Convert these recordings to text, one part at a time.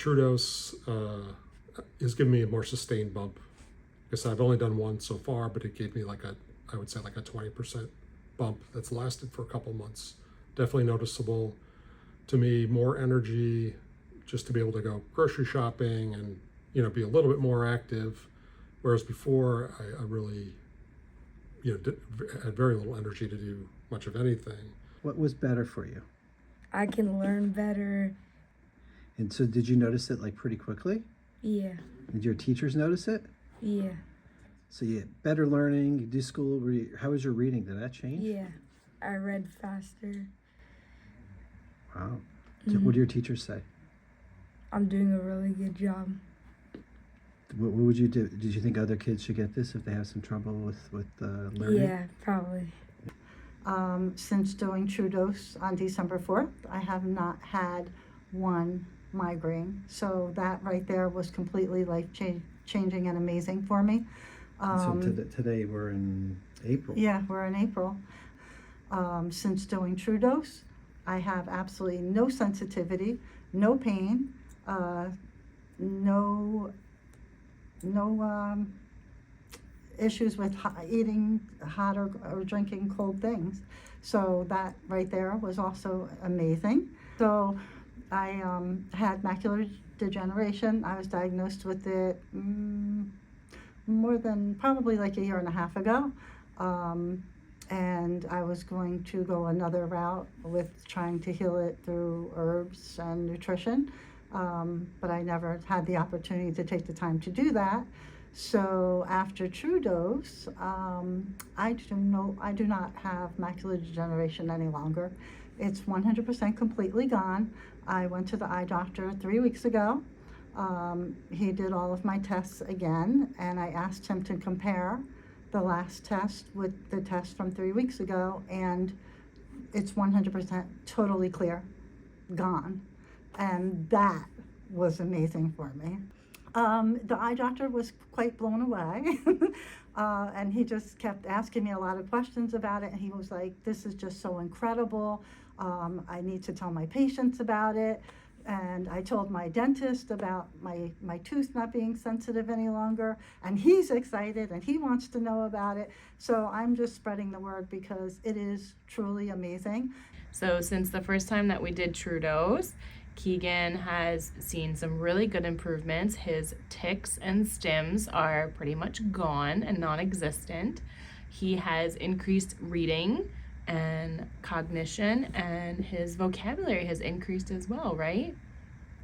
TruDOSE has given me a more sustained bump. Because I've only done one so far, but it gave me I would say like a 20% bump that's lasted for a couple months. Definitely noticeable to me, more energy just to be able to go grocery shopping and, be a little bit more active. Whereas before I really, had very little energy to do much of anything. What was better for you? I can learn better. And so did you notice it like pretty quickly? Yeah, Did your teachers notice it? yeah, So you had better learning, you do school, how was your reading? Did that change? yeah. I read faster. Wow. So what do your teachers say? I'm doing a really good job. What would you do? Did you think other kids should get this if they have some trouble with learning? Yeah, probably. Since doing TruDOSE on December 4th, I have not had one migraine. So that right there was completely life-changing and amazing for me. Today we're in April. Yeah, we're in April. Since doing TruDOSE, I have absolutely no sensitivity, no pain, no issues with eating hot or drinking cold things. So that right there was also amazing. So I had macular degeneration. I was diagnosed with it more than probably like a year and a half ago. And I was going to go another route with trying to heal it through herbs and nutrition. But I never had the opportunity to take the time to do that. So after TruDOSE, I do not have macular degeneration any longer. It's 100% completely gone. I went to the eye doctor 3 weeks ago. He did all of my tests again, and I asked him to compare the last test with the test from 3 weeks ago, and it's 100% totally clear, gone. And that was amazing for me. The eye doctor was quite blown away. And he just kept asking me a lot of questions about it. And he was like, this is just so incredible. I need to tell my patients about it. And I told my dentist about my tooth not being sensitive any longer. And he's excited and he wants to know about it. So I'm just spreading the word because it is truly amazing. So since the first time that we did TruDOSE, Keegan has seen some really good improvements. His tics and stims are pretty much gone and non-existent. He has increased reading and cognition, and his vocabulary has increased as well, right?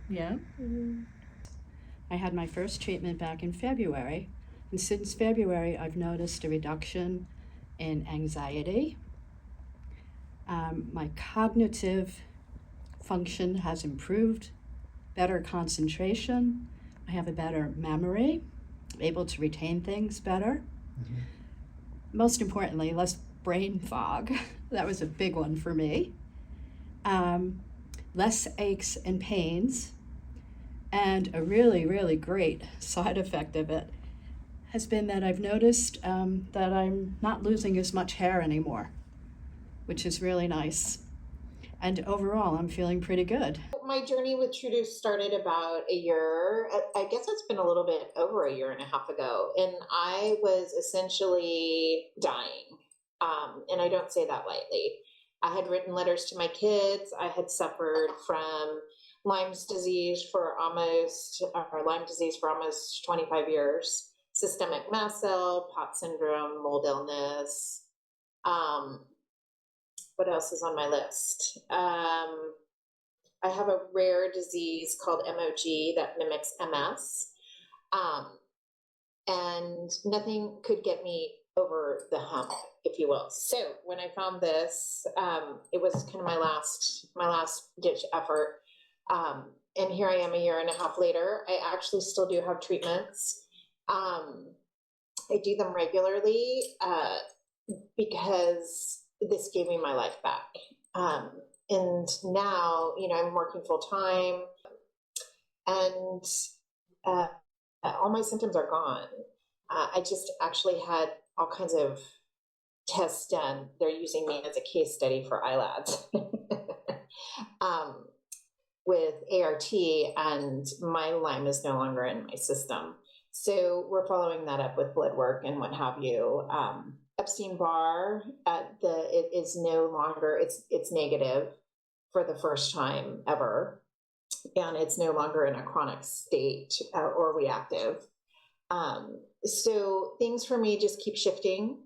Yeah? Mm-hmm. I had my first treatment back in February, and since February I've noticed a reduction in anxiety. My cognitive function has improved, better concentration. I have a better memory, able to retain things better. Mm-hmm. Most importantly, less brain fog. That was a big one for me. Less aches and pains. And a really, really great side effect of it has been that I've noticed that I'm not losing as much hair anymore, which is really nice. And overall, I'm feeling pretty good. My journey with TruDOSE started about a year, I guess it's been a little bit over a year and a half ago. And I was essentially dying. And I don't say that lightly. I had written letters to my kids. I had suffered from Lyme disease for almost 25 years. Systemic mast cell, POT syndrome, mold illness. What else is on my list? I have a rare disease called MOG that mimics MS. And nothing could get me over the hump, if you will. So when I found this, it was kind of my last ditch effort. And here I am a year and a half later. I actually still do have treatments. I do them regularly because this gave me my life back. And now, I'm working full time and all my symptoms are gone. I just actually had all kinds of tests done. They're using me as a case study for ILADs. with ART, and my Lyme is no longer in my system. So we're following that up with blood work and what have you. Epstein-Barr, it is no longer, it's negative for the first time ever, and it's no longer in a chronic state or reactive. So things for me just keep shifting,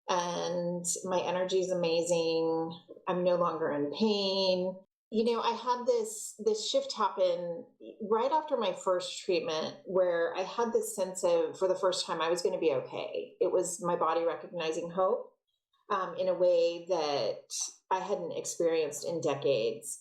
and my energy is amazing. I'm no longer in pain. You know, I had this shift happen right after my first treatment, where I had this sense of, for the first time, I was going to be okay. It was my body recognizing hope in a way that I hadn't experienced in decades.